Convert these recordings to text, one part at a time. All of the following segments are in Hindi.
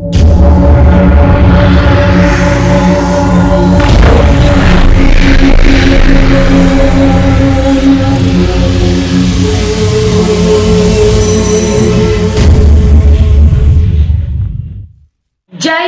Jai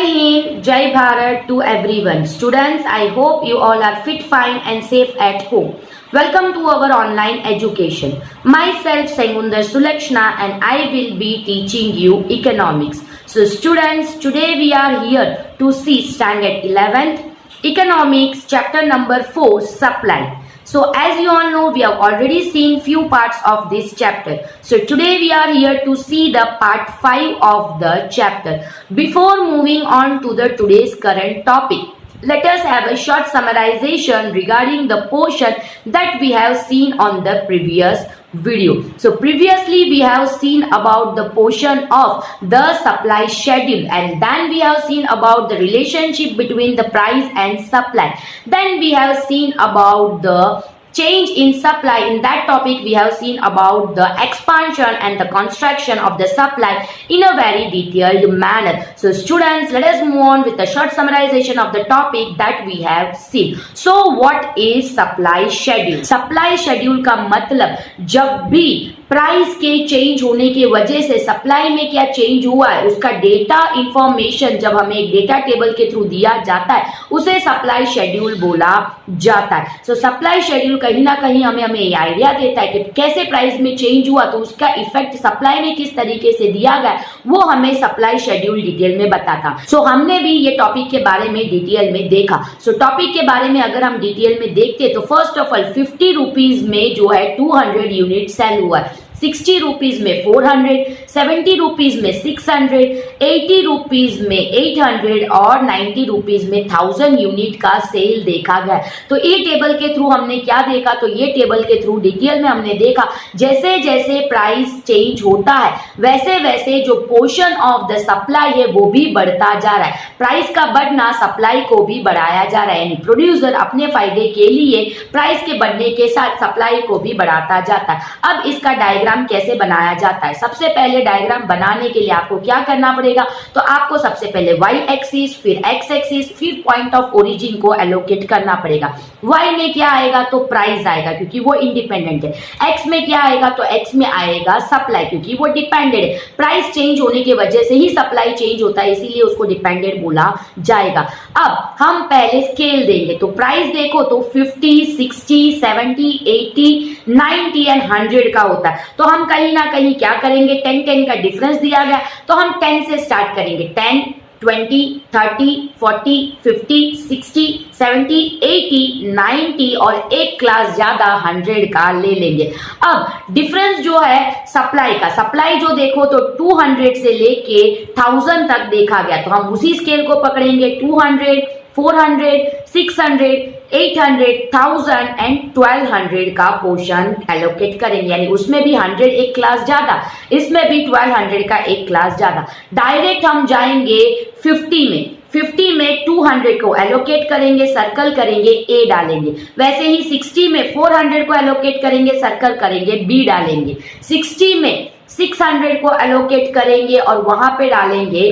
Hind, Jai Bharat to everyone. Students, I hope you all are fit, fine and safe at home. Welcome to our online education. Myself Sengundar Sulakshna and I will be teaching you economics. So students, today we are here to see standard 11th economics chapter number 4 supply. So as you all know, we have already seen few parts of this chapter. So today we are here to see the part 5 of the chapter. Before moving on to the today's current topic, let us have a short summarization regarding the portion that we have seen on the previous video. So previously we have seen about the portion of the supply schedule, and then we have seen about the relationship between the price and supply. Then we have seen about the change in supply. In that topic we have seen about the expansion and the construction of the supply in a very detailed manner. So students, let us move on with a short summarization of the topic that we have seen. So what is supply schedule? Supply schedule का मतलब जब भी प्राइस के चेंज होने की वजह से सप्लाई में क्या चेंज हुआ है उसका डेटा इंफॉर्मेशन जब हमें एक डेटा टेबल के थ्रू दिया जाता है उसे सप्लाई शेड्यूल बोला जाता है. सो सप्लाई शेड्यूल कहीं ना कहीं हमें ये आइडिया देता है कि कैसे प्राइस में चेंज हुआ तो उसका इफेक्ट सप्लाई में किस तरीके से दिया गया वो हमें सप्लाई शेड्यूल डिटेल में बताता. सो हमने भी ये टॉपिक के बारे में डिटेल में देखा. सो टॉपिक के बारे में अगर हम डिटेल में देखते तो फर्स्ट ऑफ ऑल 50 रुपीज में जो है 200 यूनिट सेल हुआ है, 60 रुपीज में 400, 70 रुपीज में 600, 80 रुपीज में 800 और 90 रुपीज में 1000 यूनिट का सेल देखा गया. तो ये टेबल के थ्रू हमने क्या देखा, तो ये टेबल के थ्रू डिटेल में हमने देखा जैसे जैसे प्राइस चेंज होता है वैसे वैसे जो पोर्शन ऑफ द सप्लाई है वो भी बढ़ता जा रहा है. प्राइस का बढ़ना सप्लाई को भी बढ़ाया जा रहा है, यानी प्रोड्यूसर अपने फायदे के लिए प्राइस के बढ़ने के साथ सप्लाई को भी बढ़ाता जाता है. अब इसका डायग्राम कैसे बनाया जाता है? सबसे पहले डायग्राम बनाने के लिए आपको क्या करना पड़ेगा, तो आपको सबसे पहले y एक्सिस फिर x एक्सिस फिर पॉइंट ऑफ ओरिजिन को एलोकेट करना पड़ेगा. y में क्या आएगा तो प्राइस आएगा क्योंकि वो इंडिपेंडेंट है. x में क्या आएगा तो x में आएगा सप्लाई क्योंकि वो डिपेंडेंट है. प्राइस चेंज होने की वजह से ही सप्लाई चेंज होता है इसीलिए उसको डिपेंडेंट बोला जाएगा. अब हम पहले स्केल देंगे तो प्राइस देखो तो 50, 60, 70, 80, 90 एंड 100 का होता है. तो हम कहीं ना कहीं क्या करेंगे, 10 का डिफरेंस दिया गया तो हम 10 से स्टार्ट करेंगे. 10, 20, 30, 40, 50, 60, 70, 80, 90 और एक क्लास ज्यादा 100 का ले लेंगे. अब डिफरेंस जो है सप्लाई का, सप्लाई जो देखो तो 200 से लेके 1000 तक देखा गया तो हम उसी स्केल को पकड़ेंगे. 200, 400, 600, 800, 1000 एंड 1200 का पोर्शन एलोकेट करेंगे, यानी उसमें भी 100 एक क्लास ज्यादा, इसमें भी 1200 का एक क्लास ज्यादा. डायरेक्ट हम जाएंगे 50 में. 50 में 200 को एलोकेट करेंगे, सर्कल करेंगे, ए डालेंगे. वैसे ही 60 में 400 को एलोकेट करेंगे, सर्कल करेंगे, बी डालेंगे. 60 में 600 को एलोकेट करेंगे और वहां पे डालेंगे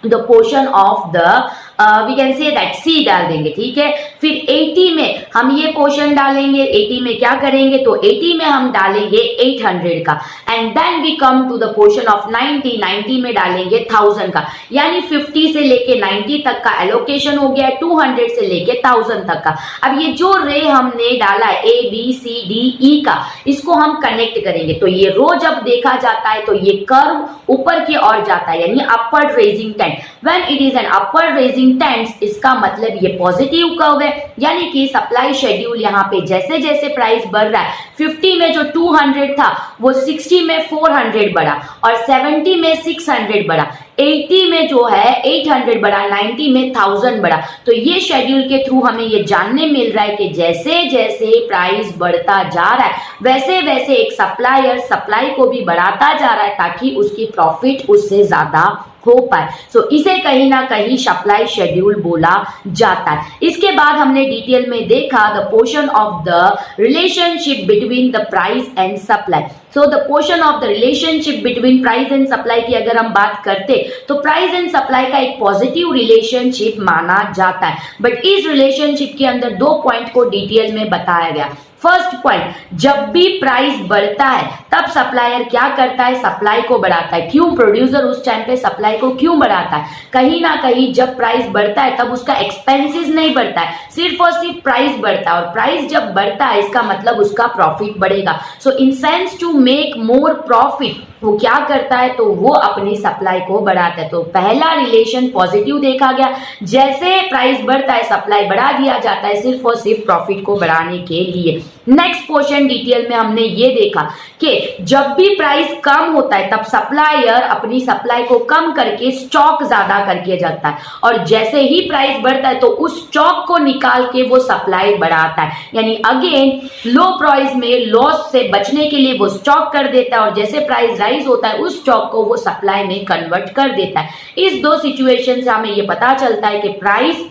the portion of the we can से दैट सी डाल देंगे. ठीक है. फिर 80 में हम ये पोर्शन डालेंगे. 80 में क्या करेंगे तो 80 में हम डालेंगे 800 का and then we come to the portion of 90. 90 में डालेंगे 1000 का, यानी 50 से लेके 90 तक का एलोकेशन हो गया 200 से लेके 1000 तक का. अब ये जो रे हमने डाला A B C D E का इसको हम कनेक्ट करेंगे तो ये रो जब देखा जाता है तो ये कर्व ऊपर की ओर जाता है यानी upward rising trend. When it is an upward rising trends इसका मतलब ये पॉजिटिव कर्व है, यानी कि सप्लाई शेड्यूल यहाँ पे जैसे जैसे प्राइस बढ़ रहा है 50 में जो 200 था वो 60 में 400 बढ़ा और 70 में 600 बढ़ा, 80 में जो है 800 बढ़ा, 90 में 1000 बढ़ा. तो ये शेड्यूल के थ्रू हमें ये जानने मिल रहा है कि जैसे जैसे प्राइस बढ़ता जा रहा है वैसे वैसे एक सप्लायर सप्लाई को भी बढ़ाता जा रहा है ताकि उसकी प्रॉफिट उससे ज्यादा हो पाए. सो इसे कहीं ना कहीं सप्लाई शेड्यूल बोला जाता है. इसके बाद हमने डिटेल में देखा the portion of the relationship between the price and supply. So the portion of the relationship between price and supply की अगर हम बात करते तो प्राइस एंड सप्लाई का एक पॉजिटिव रिलेशनशिप माना जाता है। बट इस रिलेशनशिप के अंदर दो पॉइंट को डिटेल में बताया गया। फर्स्ट पॉइंट, जब भी प्राइस बढ़ता है तब सप्लायर क्या करता है, सप्लाई को बढ़ाता है। क्यों? प्रोड्यूसर उस टाइम पे सप्लाई को क्यों बढ़ाता है? कहीं ना कहीं जब प्राइस बढ़ता है तब उसका एक्सपेंसेस नहीं बढ़ता है, सिर्फ और सिर्फ प्राइस बढ़ता है। और प्राइस जब बढ़ता है इसका मतलब उसका प्रॉफिट बढ़ेगा। So in sense to make more profit वो क्या करता है, तो वो अपनी सप्लाई को बढ़ाता है। तो पहला रिलेशन पॉजिटिव देखा गया, जैसे प्राइस बढ़ता है सप्लाई बढ़ा दिया जाता है सिर्फ और सिर्फ प्रॉफिट को बढ़ाने के लिए। नेक्स्ट पोर्शन डिटेल में हमने ये देखा कि जब भी प्राइस कम होता है तब सप्लायर अपनी सप्लाई को कम करके स्टॉक ज्यादा करके जाता है, और जैसे ही प्राइस बढ़ता है तो उस स्टॉक को निकाल के वो सप्लाई बढ़ाता है। यानी अगेन लो प्राइस में लॉस से बचने के लिए वो स्टॉक कर देता है, और जैसे प्राइस राइज होता है उस स्टॉक को वो सप्लाई में कन्वर्ट कर देता है। इस दो सिचुएशन से हमें ये पता चलता है कि प्राइस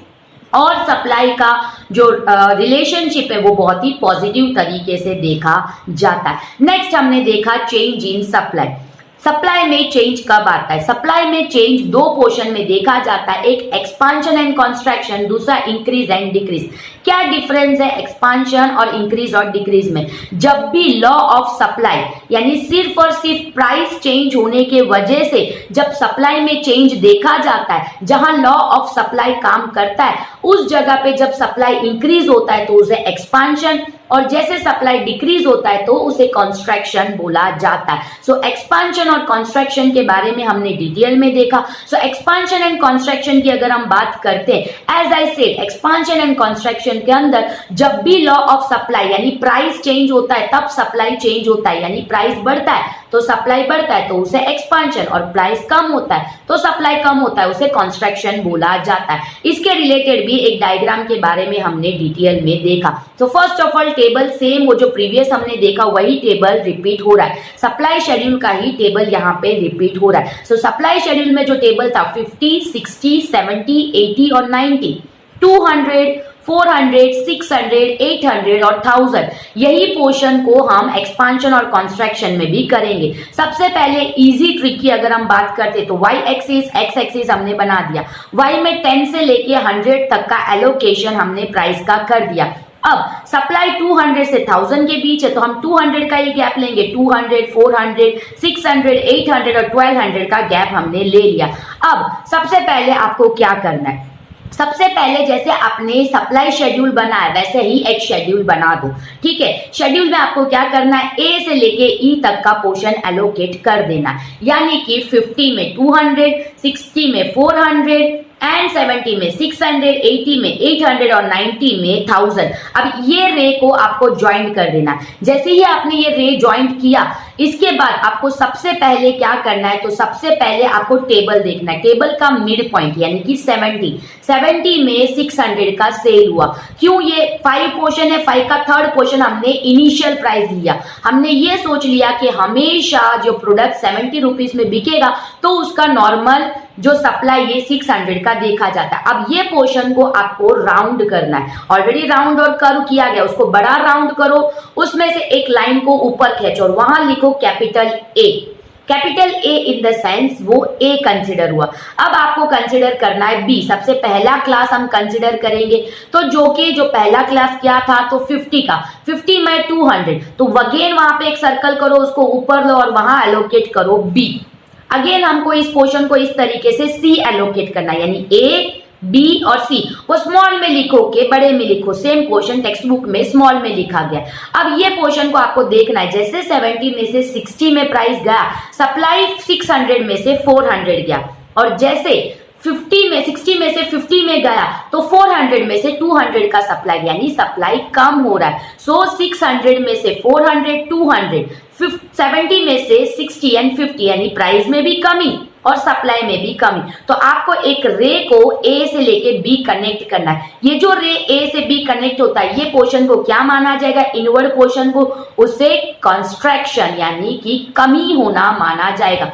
और सप्लाई का जो रिलेशनशिप है वो बहुत ही पॉजिटिव तरीके से देखा जाता है। नेक्स्ट हमने देखा चेंज इन सप्लाई। सप्लाई में चेंज कब आता है? सप्लाई में चेंज दो पोर्शन में देखा जाता है, एक एक्सपांशन एंड कंस्ट्रक्शन, दूसरा इंक्रीज एंड डिक्रीज। क्या डिफरेंस है एक्सपांशन और इंक्रीज और डिक्रीज में? जब भी लॉ ऑफ सप्लाई यानी सिर्फ और सिर्फ प्राइस चेंज होने के वजह से जब सप्लाई में चेंज देखा जाता है, जहां लॉ ऑफ सप्लाई काम करता है उस जगह पे जब सप्लाई इंक्रीज होता है तो उसे एक्सपांशन, और जैसे सप्लाई डिक्रीज होता है तो उसे कंस्ट्रक्शन बोला जाता है। सो एक्सपांशन और कंस्ट्रक्शन के बारे में हमने डिटेल में देखा। सो एक्सपांशन एंड कंस्ट्रक्शन की अगर हम बात करते हैं, as I said expansion and construction के अंदर जब भी लॉ ऑफ सप्लाई यानी प्राइस चेंज होता है तब सप्लाई चेंज होता है। यानी प्राइस बढ़ता है तो सप्लाई बढ़ता है तो उसे एक्सपांशन, और प्राइस कम होता है तो सप्लाई कम होता है, उसे कंस्ट्रक्शन बोला जाता है। इसके रिलेटेड भी एक डायग्राम के बारे में हमने डिटेल में देखा। तो first of all table same, वो जो प्रीवियस हमने देखा वही टेबल रिपीट हो रहा है। सप्लाई शेड्यूल का ही टेबल यहाँ पे रिपीट हो रहा है। सो सप्लाई शेड्यूल में जो टेबल था 50, 60, 70, 80 और 90, 200, 400, 600, 800 और 1000, यही पोर्शन को हम एक्सपांशन और कंस्ट्रक्शन में भी करेंगे। सबसे पहले इजी ट्रिक की अगर हम बात करते तो वाई एक्सिस एक्स एक्सिस हमने बना दिया। वाई में 10 से लेके 100 तक का एलोकेशन हमने प्राइस का कर दिया। अब सप्लाई 200 से 1000 के बीच है तो हम 200 का ही गैप लेंगे। 200, 400, 600, 800 और 1200 का गैप हमने ले लिया। अब सबसे पहले आपको क्या करना है, सबसे पहले जैसे आपने सप्लाई शेड्यूल बनाया वैसे ही एक शेड्यूल बना दो। ठीक है, शेड्यूल में आपको क्या करना है, ए से लेके ई तक का पोर्शन एलोकेट कर देना। यानी कि 50 में 200, 60 में 400 एंड 70 में 600, 80 में 800 और 90 में 1000। अब ये रे को आपको ज्वाइन कर देना। जैसे ही आपने ये रे ज्वाइन किया इसके बाद आपको सबसे पहले क्या करना है, तो सबसे पहले आपको टेबल देखना है। टेबल का मिड पॉइंट यानी कि 70 में 600 का सेल हुआ। क्यों? ये 5 पोर्शन है, 5 का थर्ड पोर्शन हमने इनिशियल प्राइस लिया। हमने ये सोच लिया कि हमेशा जो प्रोडक्ट 70 रुपीज में बिकेगा तो उसका नॉर्मल जो सप्लाई ये 600 का देखा जाता है। अब ये पोर्शन को आपको राउंड करना है। ऑलरेडी राउंड और कर्व किया गया, उसको बड़ा राउंड करो, उसमें से एक लाइन को ऊपर खींचो और वहां लिखो capital A. Capital A in the sense वो ए कंसिडर हुआ। अब आपको कंसिडर करना है बी। सबसे पहला क्लास हम कंसिडर करेंगे तो जो पहला क्लास क्या था, तो 50 का। 50 में 200, तो अगेन वहां पे एक सर्कल करो, उसको ऊपर लो और वहां एलोकेट करो बी। अगेन हमको इस पोर्शन को इस तरीके से सी एलोकेट करना है, यानी ए बी और सी वो स्मॉल में लिखो के बड़े में लिखो। सेम पोर्शन टेक्स्ट बुक में स्मॉल में लिखा गया। अब ये पोर्शन को आपको देखना है, जैसे 70 में से 60 में प्राइस गया, सप्लाई 600 में से 400 गया, और जैसे 60 में से 50 में गया तो 400 में से 200 का सप्लाई, यानी सप्लाई कम हो रहा है। सो 600 में से 400, 200, 70 में से 60 एंड 50, यानी प्राइस में भी कमी और सप्लाई में भी कमी। तो आपको एक रे को ए से लेके बी कनेक्ट करना है। ये जो रे ए से बी कनेक्ट होता है ये पोर्शन को क्या माना जाएगा, इनवर्ड पोर्शन को उसे कंस्ट्रक्शन यानी कि कमी होना माना जाएगा।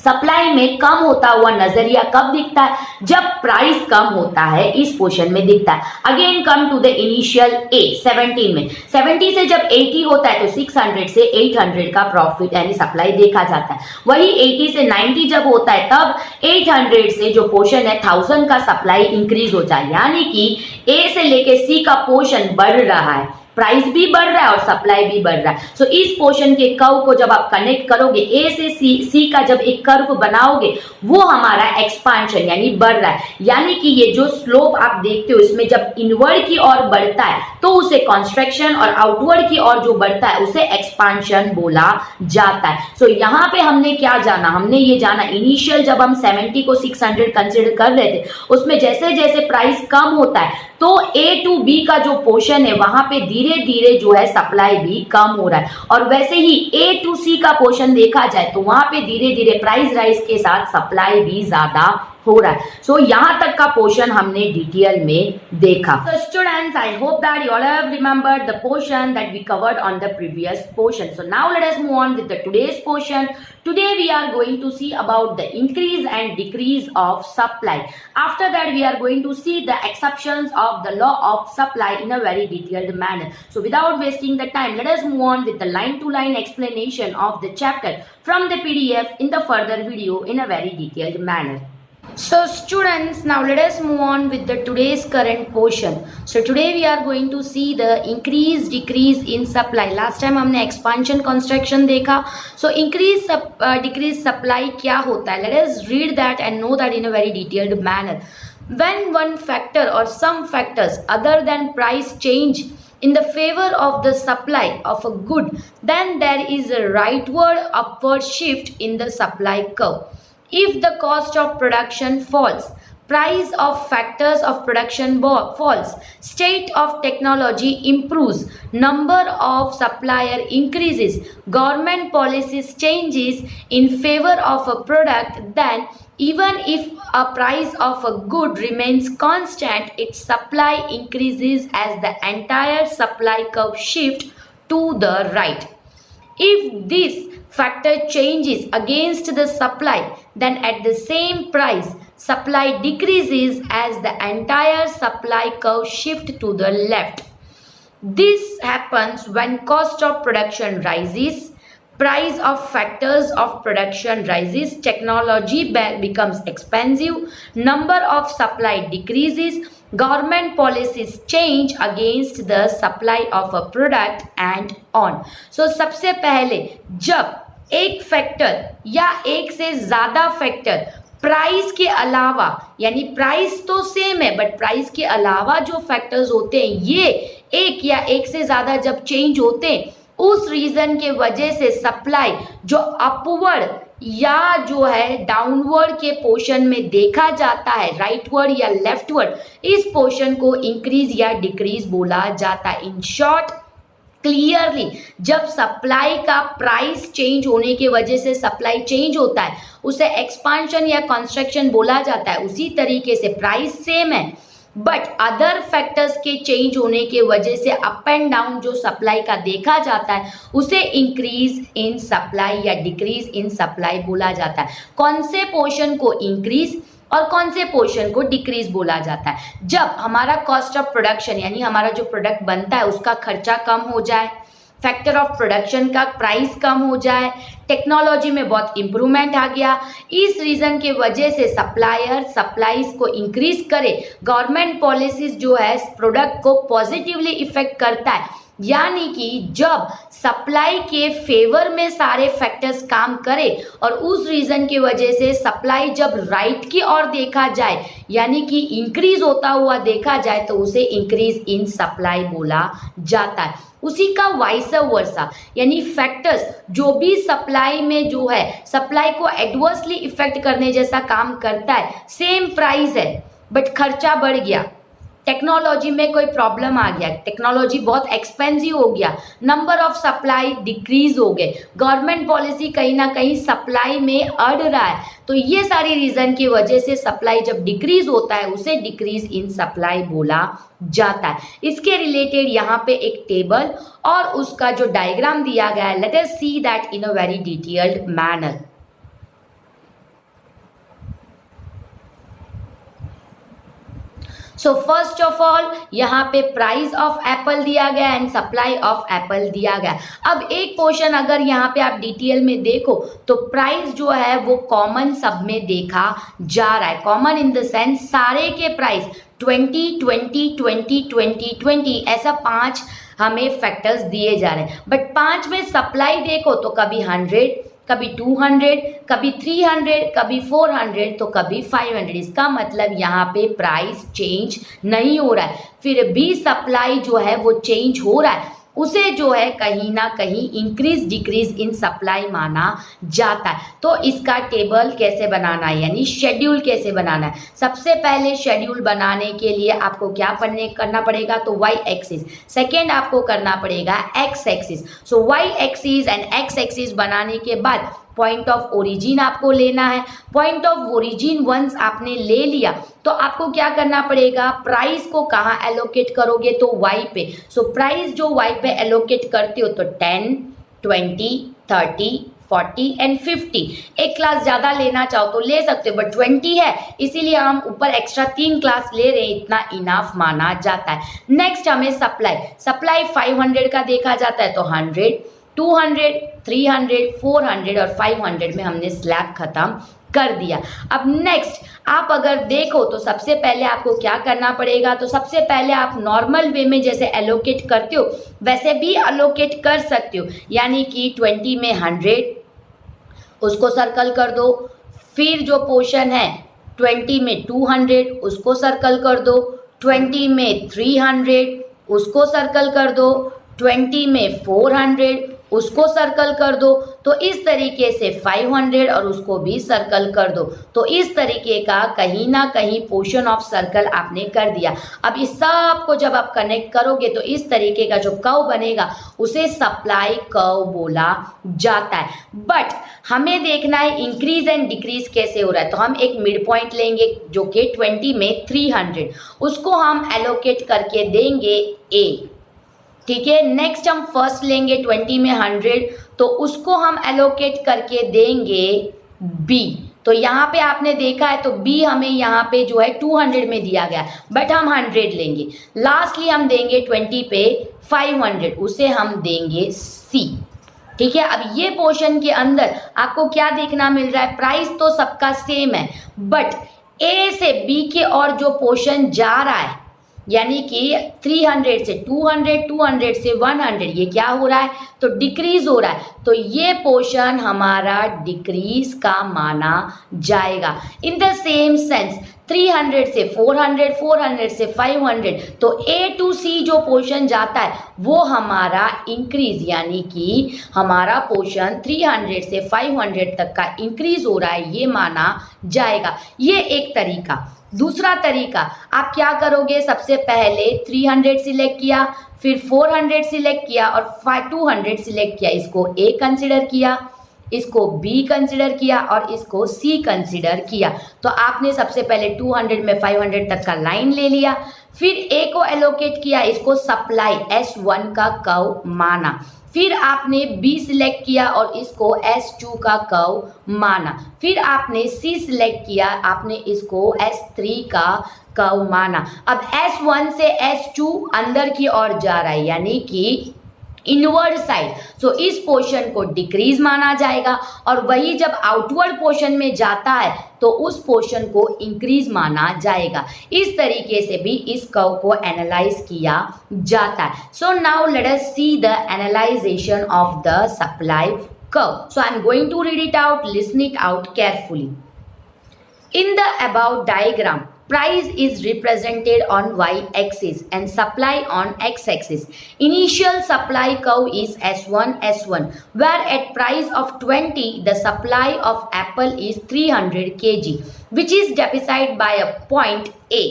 सप्लाई में कम होता हुआ नजरिया कब दिखता है? जब प्राइस कम होता है, इस पोर्शन में दिखता है। Again come to the initial A 17 में, 70 से जब 80 होता है तो 600 से 800 का प्रॉफिट यानी सप्लाई देखा जाता है। वही 80 से 90 जब होता है तब 800 से जो पोर्शन है 1000 का सप्लाई इंक्रीज होता है, यानी कि ए से लेके सी का पोर्शन बढ़ रहा है, प्राइस भी बढ़ रहा है और सप्लाई भी बढ़ रहा है। सो इस पोर्शन के कर्व को जब आप कनेक्ट करोगे, ए से सी का जब एक कर्व बनाओगे, वो हमारा एक्सपांशन यानी बढ़ रहा है, यानी कि ये जो स्लोप आप देखते हो इसमें जब इनवर्ड की ओर बढ़ता है तो उसे कॉन्स्ट्रक्शन और आउटवर्ड की ओर जो बढ़ता है उसे एक्सपांशन बोला जाता है। सो यहाँ पे हमने क्या जाना? हमने ये जाना इनिशियल जब हम 70 को 600 कंसिडर कर रहे थे, उसमें जैसे जैसे प्राइस कम होता है तो ए टू बी का जो पोर्शन है वहां पे धीरे धीरे जो है सप्लाई भी कम हो रहा है, और वैसे ही ए टू सी का पोर्शन देखा जाए तो वहां पे धीरे धीरे प्राइस राइज के साथ सप्लाई भी ज्यादा हो रहा है। सो यहाँ तक का पोर्शन हमने डिटेल में देखा। So students, I hope that you all have remembered the portion that we covered on the previous portion. So now let us move on with the today's portion. Today we are going to see about the increase and decrease of supply. After that we are going to see the exceptions of the law of supply in a very detailed manner. So without wasting the time, let us move on with the line to line explanation of the chapter from the PDF in the further video in a very detailed manner. So students, now let us move on with the today's current portion. So today we are going to see the increase decrease in supply. Last time हमने expansion construction देखा. So increase decrease supply क्या होता है? Let us read that and know that in a very detailed manner. When one factor or some factors other than price change in the favor of the supply of a good, then there is a rightward upward shift in the supply curve. If the cost of production falls, price of factors of production falls, state of technology improves, number of supplier increases, government policies changes in favor of a product, then even if a price of a good remains constant, its supply increases as the entire supply curve shifts to the right. If this factor changes against the supply, then at the same price, supply decreases as the entire supply curve shifts to the left. This happens when cost of production rises, price of factors of production rises, technology becomes expensive, number of supply decreases, government policies change against the supply of a product and on. So सबसे पहले जब एक फैक्टर या एक से ज्यादा फैक्टर प्राइस के अलावा, यानी प्राइस तो सेम है बट प्राइस के अलावा जो फैक्टर्स होते हैं ये एक या एक से ज्यादा जब चेंज होते हैं, उस रीजन के वजह से सप्लाई जो अपवर्ड या जो है डाउनवर्ड के पोर्शन में देखा जाता है, राइटवर्ड या लेफ्टवर्ड, इस पोर्शन को इंक्रीज या डिक्रीज बोला जाता है। इन शॉर्ट क्लियरली जब सप्लाई का प्राइस चेंज होने की वजह से सप्लाई चेंज होता है उसे एक्सपांशन या कंस्ट्रक्शन बोला जाता है। उसी तरीके से प्राइस सेम है बट अदर फैक्टर्स के चेंज होने के वजह से अप एंड डाउन जो सप्लाई का देखा जाता है उसे इंक्रीज इन सप्लाई या डिक्रीज इन सप्लाई बोला जाता है। कौन से पोर्शन को इंक्रीज और कौन से पोर्शन को डिक्रीज बोला जाता है? जब हमारा कॉस्ट ऑफ प्रोडक्शन यानी हमारा जो प्रोडक्ट बनता है उसका खर्चा कम हो जाए, फैक्टर ऑफ प्रोडक्शन का प्राइस कम हो जाए, टेक्नोलॉजी में बहुत इंप्रूवमेंट आ गया, इस रीजन के वजह से सप्लायर सप्लाईज को इंक्रीज करे, गवर्नमेंट पॉलिसीज जो है प्रोडक्ट को पॉजिटिवली इफेक्ट करता है, यानी कि जब सप्लाई के फेवर में सारे फैक्टर्स काम करे और उस रीजन की वजह से सप्लाई जब राइट की ओर देखा जाए यानी कि इंक्रीज होता हुआ देखा जाए तो उसे इंक्रीज इन सप्लाई बोला जाता है। उसी का वाइस वर्सा यानी फैक्टर्स जो भी सप्लाई में जो है सप्लाई को एडवर्सली इफेक्ट करने जैसा काम करता है, सेम प्राइस है बट खर्चा बढ़ गया, टेक्नोलॉजी में कोई प्रॉब्लम आ गया, टेक्नोलॉजी बहुत एक्सपेंसिव हो गया, नंबर ऑफ सप्लाई डिक्रीज हो गए, गवर्नमेंट पॉलिसी कहीं ना कहीं सप्लाई में अड़ रहा है, तो ये सारी रीजन की वजह से सप्लाई जब डिक्रीज होता है उसे डिक्रीज इन सप्लाई बोला जाता है। इसके रिलेटेड यहाँ पे एक टेबल और उसका जो डायग्राम दिया गया है, late us see that in a very detailed manner. So first of all यहाँ पे प्राइस ऑफ एप्पल दिया गया एंड सप्लाई ऑफ एप्पल दिया गया। अब एक पोर्शन अगर यहाँ पे आप डिटेल में देखो तो प्राइस जो है वो कॉमन सब में देखा जा रहा है। कॉमन इन द सेंस सारे के प्राइस 20, 20, 20, 20, 20 ऐसा 5 हमें फैक्टर्स दिए जा रहे हैं। बट 5 में सप्लाई देखो तो कभी 100, कभी 200, कभी 300, कभी 400 तो कभी 500। इसका मतलब यहाँ पे प्राइस चेंज नहीं हो रहा है, फिर भी सप्लाई जो है वो चेंज हो रहा है, उसे जो है कहीं ना कहीं इंक्रीज डिक्रीज इन सप्लाई माना जाता है। तो इसका टेबल कैसे बनाना है, यानी शेड्यूल कैसे बनाना है। सबसे पहले शेड्यूल बनाने के लिए आपको क्या करना पड़ेगा, तो वाई एक्सिस। सेकेंड आपको करना पड़ेगा X axis. So Y axis and X axis बनाने के बाद पॉइंट ऑफ ओरिजिन आपको लेना है। पॉइंट ऑफ ओरिजिन वंस आपने ले लिया तो आपको क्या करना पड़ेगा, प्राइस को कहाँ एलोकेट करोगे, तो वाई पे। सो प्राइस जो वाई पे एलोकेट करते हो तो 10, 20, 30, 40 एंड 50। एक क्लास ज़्यादा लेना चाहो तो ले सकते हो, बट 20 है इसीलिए हम ऊपर एक्स्ट्रा 3 क्लास ले रहे हैं, इतना इनाफ माना जाता है। नेक्स्ट हमें सप्लाई 500 का देखा जाता है तो 100, 200, 300, 400 और 500 में हमने स्लैब खत्म कर दिया। अब नेक्स्ट आप अगर देखो तो सबसे पहले आपको क्या करना पड़ेगा, तो सबसे पहले आप नॉर्मल वे में जैसे एलोकेट करते हो वैसे भी एलोकेट कर सकते हो, यानी कि 20 में 100 उसको सर्कल कर दो, फिर जो पोर्शन है 20 में 200 उसको सर्कल कर दो, 20 में 300 उसको सर्कल कर दो, 20 में 400 उसको सर्कल कर दो, तो इस तरीके से 500 और उसको भी सर्कल कर दो। तो इस तरीके का कहीं ना कहीं पोर्शन ऑफ सर्कल आपने कर दिया। अब इस सब को जब आप कनेक्ट करोगे तो इस तरीके का जो कर्व बनेगा उसे सप्लाई कर्व बोला जाता है। बट हमें देखना है इंक्रीज एंड डिक्रीज कैसे हो रहा है, तो हम एक मिड पॉइंट लेंगे जो कि 20 में 300, उसको हम एलोकेट करके देंगे ए, ठीक है। नेक्स्ट हम फर्स्ट लेंगे 20 में 100, तो उसको हम एलोकेट करके देंगे बी। तो यहाँ पे आपने देखा है तो बी हमें यहाँ पे जो है 200 में दिया गया, बट हम 100 लेंगे। लास्टली हम देंगे 20 पे 500, उसे हम देंगे सी, ठीक है। अब ये पोर्शन के अंदर आपको क्या देखना मिल रहा है, प्राइस तो सबका सेम है, बट ए से बी के और जो पोर्शन जा रहा है यानी कि 300 से 200, 200 से 100, ये क्या हो रहा है, तो डिक्रीज हो रहा है। तो ये पोर्शन हमारा डिक्रीज का माना जाएगा। इन द सेम सेंस 300 से 400, 400 से 500, तो ए टू सी जो पोर्शन जाता है वो हमारा इंक्रीज, यानी कि हमारा पोर्शन 300 से 500 तक का इंक्रीज हो रहा है, ये माना जाएगा। ये एक तरीका। दूसरा तरीका आप क्या करोगे, सबसे पहले 300 सिलेक्ट किया, फिर 400 सिलेक्ट किया और 200 सिलेक्ट किया, इसको ए कंसिडर किया, इसको बी कंसिडर किया और इसको सी कंसिडर किया। तो आपने सबसे पहले 200 में 500 तक का लाइन ले लिया, फिर ए को एलोकेट किया, इसको सप्लाई S1 का कर्व माना, फिर आपने बी सिलेक्ट किया और इसको S2 का कर्व माना, फिर आपने सी सिलेक्ट किया, आपने इसको S3 का कर्व माना। अब S1 से S2 अंदर की ओर जा रहा है, यानी कि इनवर्ड साइड, सो इस पोर्शन को डिक्रीज माना जाएगा, और वही जब आउटवर्ड पोर्शन में जाता है तो उस पोर्शन को इंक्रीज माना जाएगा। इस तरीके से भी इस कर्व को एनालाइज किया जाता है। So now let us see the analysation of the supply curve. So I am going to read it out, listen it out carefully. In the above diagram, price is represented on y-axis and supply on x-axis. Initial supply curve is S1, S1, where at price of 20, the supply of apple is 300 kg, which is defined by a point A.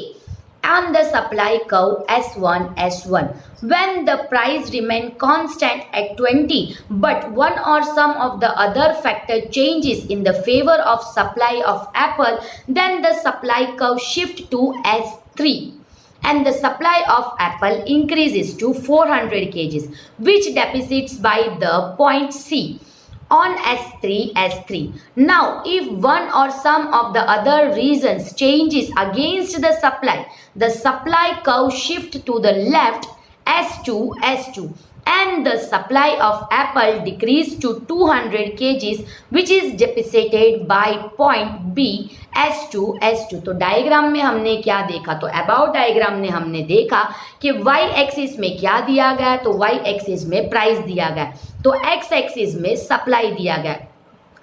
And the supply curve S1, S1. When the price remain constant at 20, but one or some of the other factor changes in the favor of supply of apple, then the supply curve shift to S3. And the supply of apple increases to 400 kg, which deficits by the point C. on S3 S3. Now if one or some of the other reasons changes against the supply curve shift to the left S2 S2 and the supply of apple decrease to 200 kgs which is depicted by point B S2 S2. तो डायग्राम में हमने क्या देखा, तो अबाउट डायग्राम में हमने देखा कि y एक्सिस में क्या दिया गया, तो y एक्सिस में प्राइस दिया गया, तो x एक्सिस में सप्लाई दिया गया।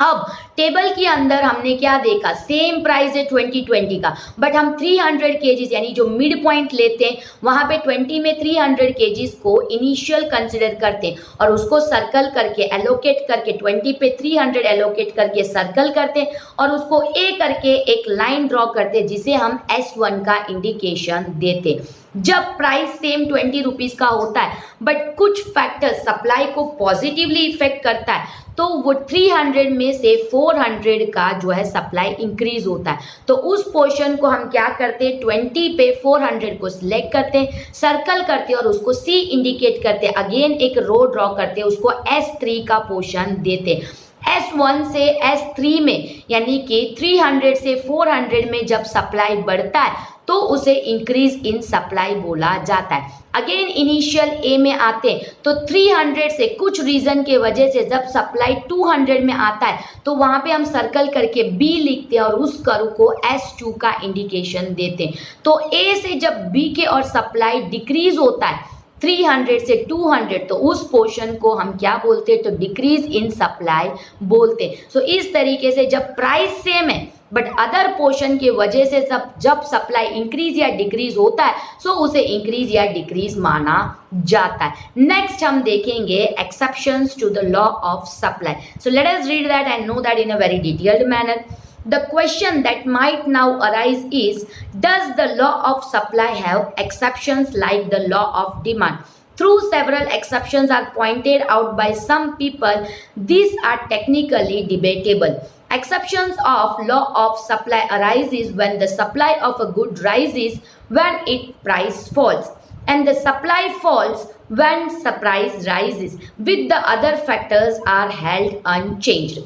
अब टेबल के अंदर हमने क्या देखा, सेम प्राइस है 2020 का, बट हम 300 केजीज यानी जो मिड पॉइंट लेते हैं वहां पे 20 में 300 केजीज को इनिशियल कंसिडर करते हैं और उसको सर्कल करके एलोकेट करके 20 पे 300 एलोकेट करके सर्कल करते हैं और उसको ए करके एक लाइन ड्रॉ करते हैं जिसे हम S1 का इंडिकेशन देते हैं। जब प्राइस सेम 20 रुपीज का होता है बट कुछ फैक्टर सप्लाई को पॉजिटिवली इफेक्ट करता है तो वो 300 में से 400 का जो है सप्लाई इंक्रीज होता है, तो उस पोर्शन को हम क्या करते हैं 20 पे 400 को सिलेक्ट करते हैं, सर्कल करते हैं और उसको C इंडिकेट करते हैं, अगेन एक रो ड्रॉ करते हैं, उसको S3 का पोर्शन देते हैं। S1 से S3 में यानी कि 300 से 400 में जब सप्लाई बढ़ता है तो उसे इंक्रीज इन सप्लाई बोला जाता है। अगेन इनिशियल ए में आते हैं तो 300 से कुछ रीजन के वजह से जब सप्लाई 200 में आता है तो वहां पे हम सर्कल करके बी लिखते हैं और उस कर्व को S2 का इंडिकेशन देते हैं। तो ए से जब बी के और सप्लाई डिक्रीज होता है 300 से 200 तो उस पोर्शन को हम क्या बोलते हैं, तो डिक्रीज इन सप्लाई बोलते हैं। सो इस तरीके से जब प्राइस सेम है बट अदर पोर्शन के वजह से जब सप्लाई इंक्रीज या डिक्रीज होता है सो उसे इंक्रीज या डिक्रीज माना जाता है। नेक्स्ट हम देखेंगे exceptions to the law of supply. So let us read that and know that in a very detailed manner. The question that might now arise is, does the law of supply have exceptions like the law of demand? Through several exceptions are pointed out by some people, these are technically debatable. Exceptions of law of supply arises when the supply of a good rises when its price falls, and the supply falls when the price rises, with the other factors are held unchanged.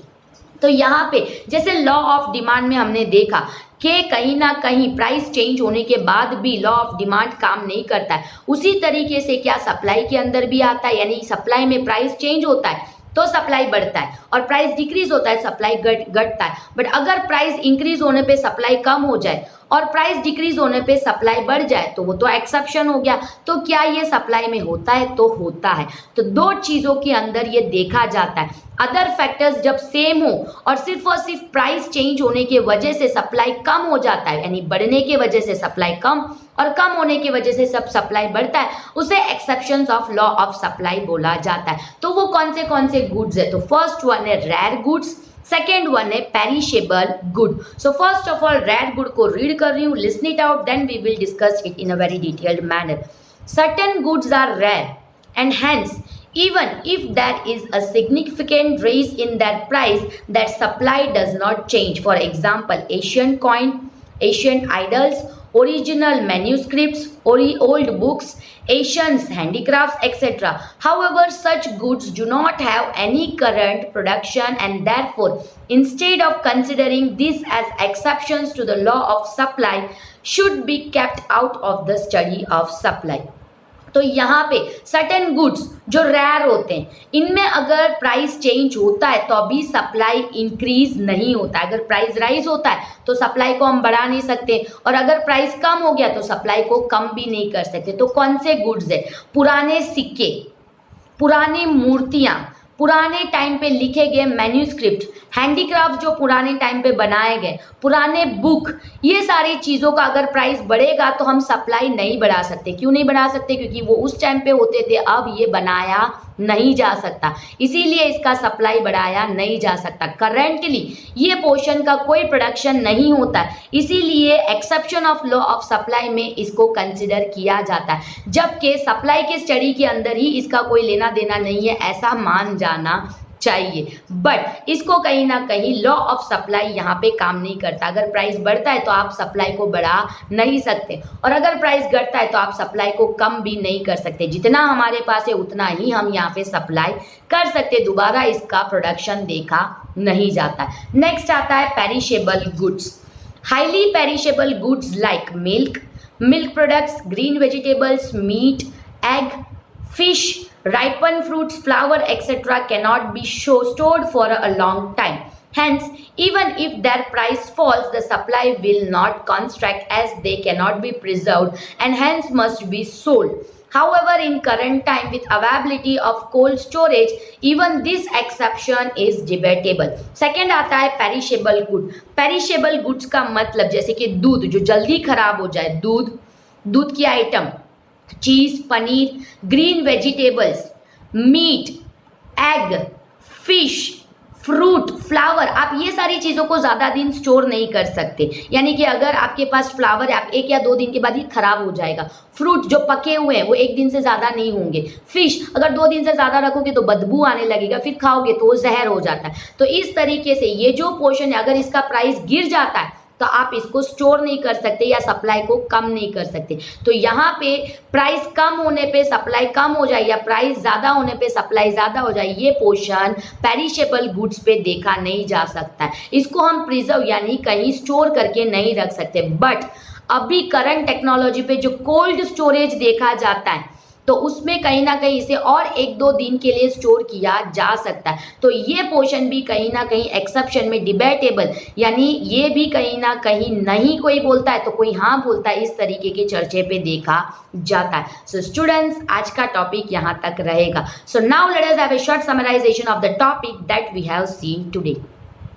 तो यहाँ पे जैसे लॉ ऑफ डिमांड में हमने देखा कि कहीं ना कहीं प्राइस चेंज होने के बाद भी लॉ ऑफ डिमांड काम नहीं करता है, उसी तरीके से क्या सप्लाई के अंदर भी आता है, यानी सप्लाई में प्राइस चेंज होता है तो सप्लाई बढ़ता है और प्राइस डिक्रीज होता है सप्लाई घटता है। बट अगर प्राइस इंक्रीज होने पे सप्लाई कम हो जाए और प्राइस डिक्रीज होने पे सप्लाई बढ़ जाए तो वो तो एक्सेप्शन हो गया। तो क्या ये सप्लाई में होता है, तो होता है। तो दो चीजों के अंदर ये देखा जाता है, अदर फैक्टर्स जब सेम हो और सिर्फ प्राइस चेंज होने की वजह से सप्लाई कम हो जाता है, यानी बढ़ने की वजह से सप्लाई कम और कम होने की वजह से सब सप्लाई बढ़ता है, उसे exceptions of law of supply बोला जाता है। तो वो कौन से गुड्स है, तो फर्स्ट वन है रेयर गुड्स, सेकेंड वन है perishable good. So first of all rare good को रीड कर रही हूँ, listen it out, then we will discuss it in a very detailed manner. Certain goods are rare and hence even if there is a significant raise in their price, that supply does not change. For example, Asian coin, Asian idols, original manuscripts, old books, Asian handicrafts, etc. However, such goods do not have any current production and therefore, instead of considering this as exceptions to the law of supply, should be kept out of the study of supply. तो यहाँ पे सर्टेन गुड्स जो रेयर होते हैं इनमें अगर प्राइस चेंज होता है तो अभी सप्लाई इंक्रीज नहीं होता है। अगर प्राइस राइज होता है तो सप्लाई को हम बढ़ा नहीं सकते और अगर प्राइस कम हो गया तो सप्लाई को कम भी नहीं कर सकते। तो कौन से गुड्स है, पुराने सिक्के, पुरानी मूर्तियाँ, पुराने टाइम पे लिखे गए मैन्यूस्क्रिप्ट, हैंडीक्राफ्ट जो पुराने टाइम पे बनाए गए, पुराने बुक, ये सारी चीज़ों का अगर प्राइस बढ़ेगा तो हम सप्लाई नहीं बढ़ा सकते। क्यों नहीं बढ़ा सकते, क्योंकि वो उस टाइम पे होते थे, अब ये बनाया नहीं जा सकता, इसीलिए इसका सप्लाई बढ़ाया नहीं जा सकता। करेंटली ये पोर्शन का कोई प्रोडक्शन नहीं होता, इसीलिए exception of law of supply में इसको कंसिडर किया जाता है, जबकि सप्लाई के स्टडी के अंदर ही इसका कोई लेना देना नहीं है, ऐसा मान जाना चाहिए, बट इसको कहीं ना कहीं लॉ ऑफ सप्लाई यहाँ पे काम नहीं करता। अगर प्राइस बढ़ता है तो आप सप्लाई को बढ़ा नहीं सकते, और अगर प्राइस घटता है तो आप सप्लाई को कम भी नहीं कर सकते। जितना हमारे पास है उतना ही हम यहाँ पे सप्लाई कर सकते, दोबारा इसका प्रोडक्शन देखा नहीं जाता। नेक्स्ट आता है perishable goods. Highly perishable goods like milk products, green vegetables, meat, egg, fish, ripened fruits, flour, etc. cannot be stored for a long time. Hence, even if their price falls, the supply will not contract as they cannot be preserved and hence must be sold. However, in current time with availability of cold storage, even this exception is debatable. Second आता है perishable good. Perishable goods का मतलब जैसे कि दूध जो जल्दी खराब हो जाए, दूध की item, cheese, paneer, green vegetables, meat, egg, fish, fruit, flower, आप ये सारी चीज़ों को ज़्यादा दिन स्टोर नहीं कर सकते। यानी कि अगर आपके पास फ्लावर है, आप 1 या 2 दिन के बाद ही खराब हो जाएगा। फ्रूट जो पके हुए हैं वो 1 दिन से ज़्यादा नहीं होंगे। फिश अगर 2 दिन से ज़्यादा रखोगे तो बदबू आने लगेगा, फिर खाओगे तो वो जहर हो जाता है। तो इस तरीके से ये जो पोर्शन है, अगर इसका प्राइस गिर जाता है तो आप इसको स्टोर नहीं कर सकते या सप्लाई को कम नहीं कर सकते। तो यहाँ पे प्राइस कम होने पे सप्लाई कम हो जाए या प्राइस ज़्यादा होने पे सप्लाई ज़्यादा हो जाए, ये पोर्शन पेरिशेबल गुड्स पे देखा नहीं जा सकता है। इसको हम प्रिजर्व यानी कहीं स्टोर करके नहीं रख सकते। बट अभी करंट टेक्नोलॉजी पे जो कोल्ड स्टोरेज देखा जाता है तो उसमें कहीं ना कहीं इसे और 1-2 दिन के लिए स्टोर किया जा सकता है। तो ये पोर्शन भी कहीं ना कहीं एक्सेप्शन में डिबेटेबल, यानी ये भी कहीं ना कहीं नहीं कोई बोलता है तो कोई हाँ बोलता है, इस तरीके के चर्चे पे देखा जाता है। सो स्टूडेंट्स, आज का टॉपिक यहाँ तक रहेगा। So now let us have a short summarisation of the topic that we have seen today.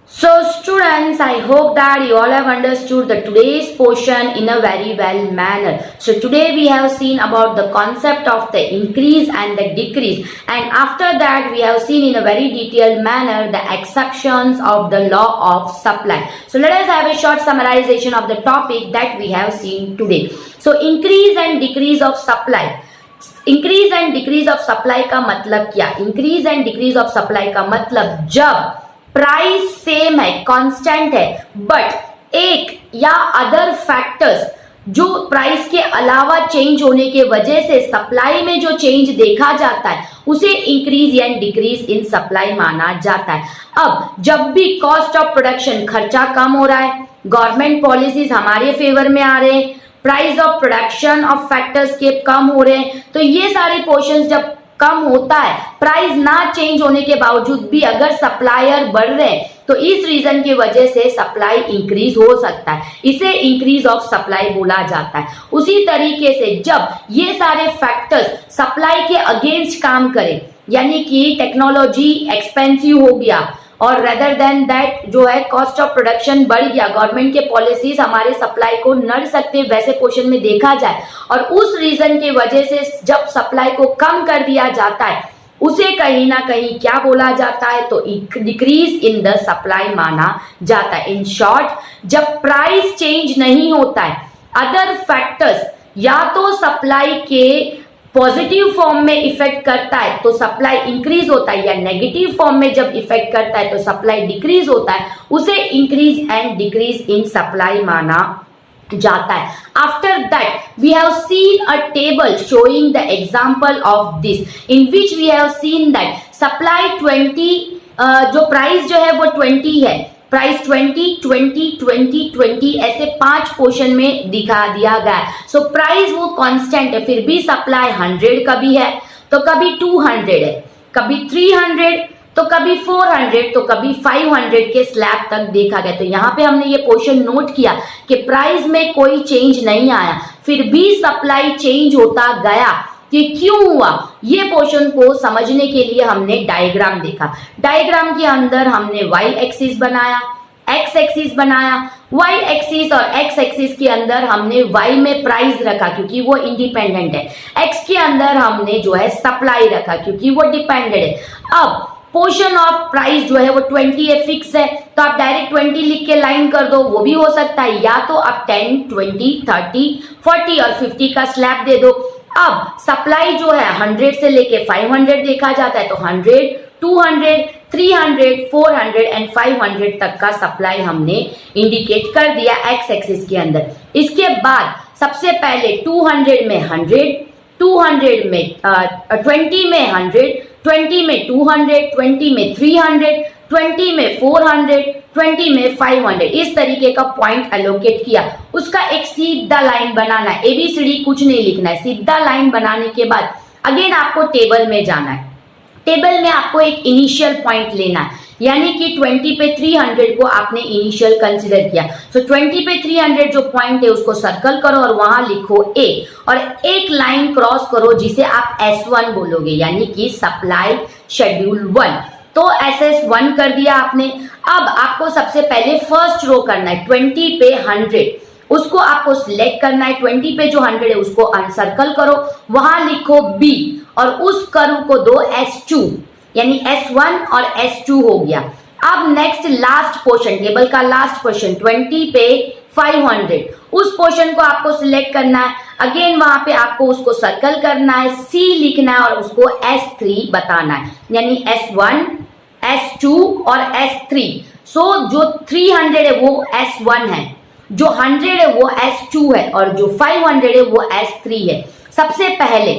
So students, I hope that you all have understood the today's portion in a very well manner. So today we have seen about the concept of the increase and the decrease, and after that we have seen in a very detailed manner the exceptions of the law of supply. So let us have a short summarization of the topic that we have seen today. So increase and decrease of supply. Increase and decrease of supply का मतलब क्या? Increase and decrease of supply का मतलब जब प्राइस सेम है, कांस्टेंट है, बट एक या अदर फैक्टर्स जो प्राइस के अलावा चेंज होने के वजह से सप्लाई में जो चेंज देखा जाता है उसे इंक्रीज या डिक्रीज इन सप्लाई माना जाता है। अब जब भी कॉस्ट ऑफ प्रोडक्शन, खर्चा कम हो रहा है, गवर्नमेंट पॉलिसीज हमारे फेवर में आ रहे हैं, price of production of factors के कम हो रहे हैं, तो ये सारे पोर्शंस जब कम होता है, प्राइस ना चेंज होने के बावजूद भी अगर सप्लायर बढ़ रहे हैं तो इस रीजन की वजह से सप्लाई इंक्रीज हो सकता है, इसे इंक्रीज ऑफ सप्लाई बोला जाता है। उसी तरीके से जब ये सारे फैक्टर्स सप्लाई के अगेंस्ट काम करें, यानी कि टेक्नोलॉजी एक्सपेंसिव हो गया और रेदर देन दैट जो है कॉस्ट ऑफ प्रोडक्शन बढ़ गया, गवर्नमेंट के पॉलिसीज हमारे सप्लाई को नड़ सकते वैसे पोर्शन में देखा जाए, और उस रीजन की वजह से जब सप्लाई को कम कर दिया जाता है उसे कहीं ना कहीं क्या बोला जाता है, तो डिक्रीज इन द सप्लाई माना जाता है। इन शॉर्ट, जब प्राइस चेंज नहीं होता है, अदर फैक्टर्स या तो सप्लाई के पॉजिटिव फॉर्म में इफेक्ट करता है तो सप्लाई इंक्रीज होता है, या नेगेटिव फॉर्म में जब इफेक्ट करता है तो सप्लाई डिक्रीज होता है, उसे increase and decrease in supply माना जाता है। After that we have seen a table showing the example of this, in which we have seen that supply 20 जो प्राइस जो है वो 20 है, प्राइस 20, 20, 20, 20 ऐसे 5 पोर्शन में दिखा दिया गया है। सो प्राइस वो कांस्टेंट है, फिर भी सप्लाई 100 कभी है तो कभी 200 है, कभी 300 तो कभी 400 तो कभी 500 के स्लैब तक देखा गया। तो यहाँ पे हमने ये पोर्शन नोट किया कि प्राइस में कोई चेंज नहीं आया, फिर भी सप्लाई चेंज होता गया कि क्यों हुआ, ये पोर्शन को समझने के लिए हमने डायग्राम देखा। डायग्राम के अंदर हमने वाई एक्सिस बनाया, एक्स एक्सिस बनाया, वाई एक्सिस और एक्स एक्सिस के अंदर हमने वाई में प्राइस रखा क्योंकि वो इंडिपेंडेंट है, एक्स के अंदर हमने जो है सप्लाई रखा क्योंकि वो डिपेंडेंट है। अब पोर्शन ऑफ प्राइस जो है वो 20 है, फिक्स है, तो आप डायरेक्ट 20 लिख के लाइन कर दो, वो भी हो सकता है, या तो आप 10, 20, 30, 40 और 50 का स्लैब दे दो। अब सप्लाई जो है 100 से लेके 500 देखा जाता है, तो 100, 200, 300, 400 एंड 500 तक का सप्लाई हमने इंडिकेट कर दिया एक्स एक्सिस के अंदर। इसके बाद सबसे पहले 200 में 100, 200 में 20 में 100, 20 में 200, 20 में 300, 20 में 400, 20 में 500, इस तरीके का पॉइंट एलोकेट किया। उसका एक सीधा लाइन बनाना है, एबीसीडी कुछ नहीं लिखना है। सीधा लाइन बनाने के बाद अगेन आपको टेबल में जाना है। टेबल में आपको एक इनिशियल पॉइंट लेना है, यानी कि 20 पे 300 को आपने इनिशियल कंसीडर किया। सो 20 पे 300 जो पॉइंट है उसको सर्कल करो और वहां लिखो ए, और एक लाइन क्रॉस करो जिसे आप S1 बोलोगे, यानी कि सप्लाई शेड्यूल 1। तो SS1 कर दिया आपने। अब आपको सबसे पहले फर्स्ट रो करना है 20 पे 100, उसको आपको सिलेक्ट करना है। 20 पे जो 100 है उसको अनसर्कल करो, वहां लिखो B और उस कर्व को दो S2, यानी S1 और S2 हो गया। अब नेक्स्ट लास्ट पोर्शन, टेबल का लास्ट पोर्शन 20 पे 500, उस पोर्शन को आपको सिलेक्ट करना है। अगेन वहां पे आपको उसको सर्कल करना है, C लिखना है और उसको S3 बताना है, यानी S1, S2 और S3। सो जो 300 है वो S1 है, जो 100 है वो S2 है और जो 500 है वो S3 है। सबसे पहले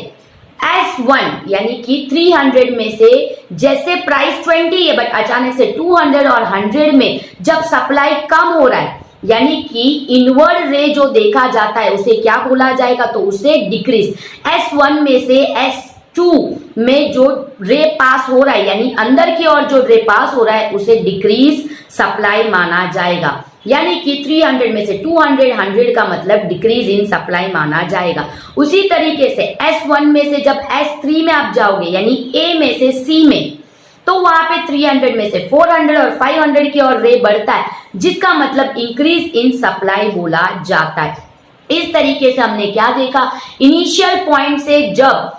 S1 यानी कि 300 में से जैसे प्राइस 20 है बट अचानक से 200 और 100 में जब सप्लाई कम हो रहा है, यानी कि इनवर्ड रे जो देखा जाता है उसे क्या बोला जाएगा, तो उसे डिक्रीज। S1 में से S2 में जो रे पास हो रहा है, यानी अंदर की ओर जो रे पास हो रहा है उसे डिक्रीज सप्लाई माना जाएगा। यानी कि 300 में से 200, 100 का मतलब डिक्रीज इन सप्लाई माना जाएगा। उसी तरीके से S1 में से जब S3 में आप जाओगे, यानी A में से C में, तो वहां पे 300 में से 400 और 500 की ओर रे बढ़ता है, जिसका मतलब इंक्रीज इन सप्लाई बोला जाता है। इस तरीके से हमने क्या देखा, इनिशियल पॉइंट से जब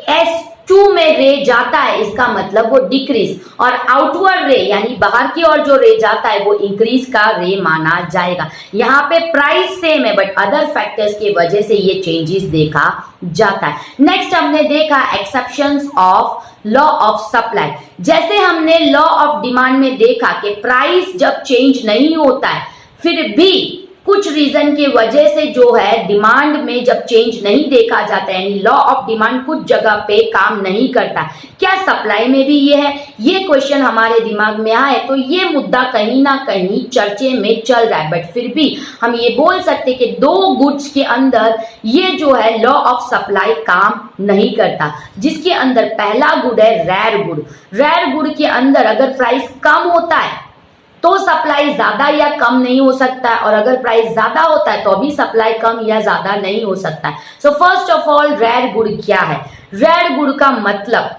S2 में रे जाता है इसका मतलब वो डिक्रीज, और आउटवर्ड रे यानी बाहर की ओर जो रे जाता है वो इंक्रीज का रे माना जाएगा। यहाँ पे प्राइस सेम है बट अदर फैक्टर्स की वजह से ये चेंजेस देखा जाता है। नेक्स्ट हमने देखा exceptions of law of supply. जैसे हमने लॉ ऑफ डिमांड में देखा कि प्राइस जब चेंज नहीं होता है फिर भी कुछ रीजन की वजह से जो है डिमांड में जब चेंज नहीं देखा जाता है, यानी लॉ ऑफ डिमांड कुछ जगह पे काम नहीं करता, क्या सप्लाई में भी ये है? ये क्वेश्चन हमारे दिमाग में आए तो ये मुद्दा कहीं ना कहीं चर्चे में चल रहा है, बट फिर भी हम ये बोल सकते कि दो गुड्स के अंदर ये जो है लॉ ऑफ सप्लाई काम नहीं करता, जिसके अंदर पहला गुड है रेयर गुड। रेयर गुड के अंदर अगर प्राइस कम होता है तो सप्लाई ज्यादा या कम नहीं हो सकता है, और अगर प्राइस ज्यादा होता है तो भी सप्लाई कम या ज्यादा नहीं हो सकता है। So first of all rare good क्या है? रेयर गुड का मतलब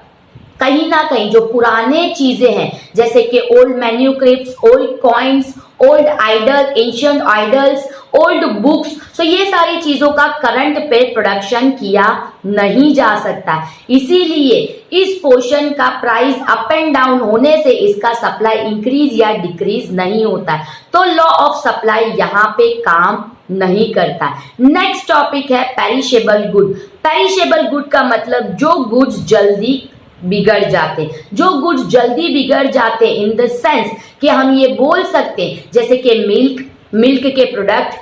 कहीं ना कहीं जो पुराने चीजें हैं जैसे कि old manuscripts, old coins, old idol, ancient idols, old books, so ये सारी चीजों का करंट पे प्रोडक्शन किया नहीं जा सकता। इसीलिए इस पोर्शन का प्राइस अप एंड डाउन होने से इसका सप्लाई इंक्रीज या डिक्रीज नहीं होता है, तो लॉ ऑफ सप्लाई यहाँ पे काम नहीं करता। नेक्स्ट टॉपिक है पेरिशेबल गुड। पेरिशेबल गुड का मतलब जो गुड्स जल्दी बिगड़ जाते, जो गुड्स जल्दी बिगड़ जाते इन द सेंस कि हम ये बोल सकते हैं जैसे कि मिल्क के product,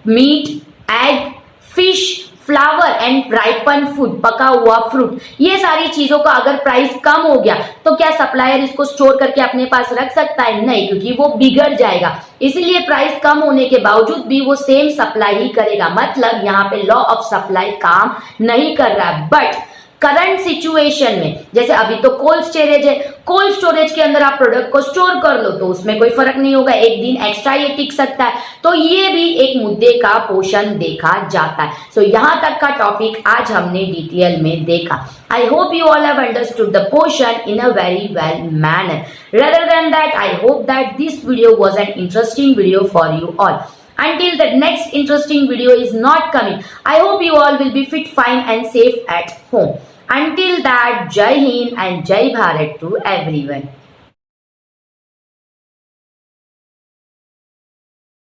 meat, egg, fish, flower and ripen food, पका हुआ फ्रूट, ये सारी चीजों का अगर प्राइस कम हो गया तो क्या सप्लायर इसको स्टोर करके अपने पास रख सकता है? नहीं, क्योंकि वो बिगड़ जाएगा। इसीलिए प्राइस कम होने के बावजूद भी वो सेम सप्लाई ही करेगा, मतलब यहाँ पे लॉ ऑफ सप्लाई काम नहीं कर रहा है। बट करंट सिचुएशन में जैसे अभी तो कोल्ड स्टोरेज है, कोल्ड स्टोरेज के अंदर आप प्रोडक्ट को स्टोर कर लो तो उसमें कोई फर्क नहीं होगा, एक दिन एक्स्ट्रा ये टिक सकता है, तो ये भी एक मुद्दे का पोर्शन देखा जाता है। सो यहाँ तक का टॉपिक आज हमने डिटेल में देखा। I hope you all have understood the portion in a very well manner. Rather than that, I hope that this video was an interesting video for you all. Until the next interesting video is not coming, I hope you all will be fit, fine and safe at home. Until that, Jai Hind and Jai Bharat to everyone.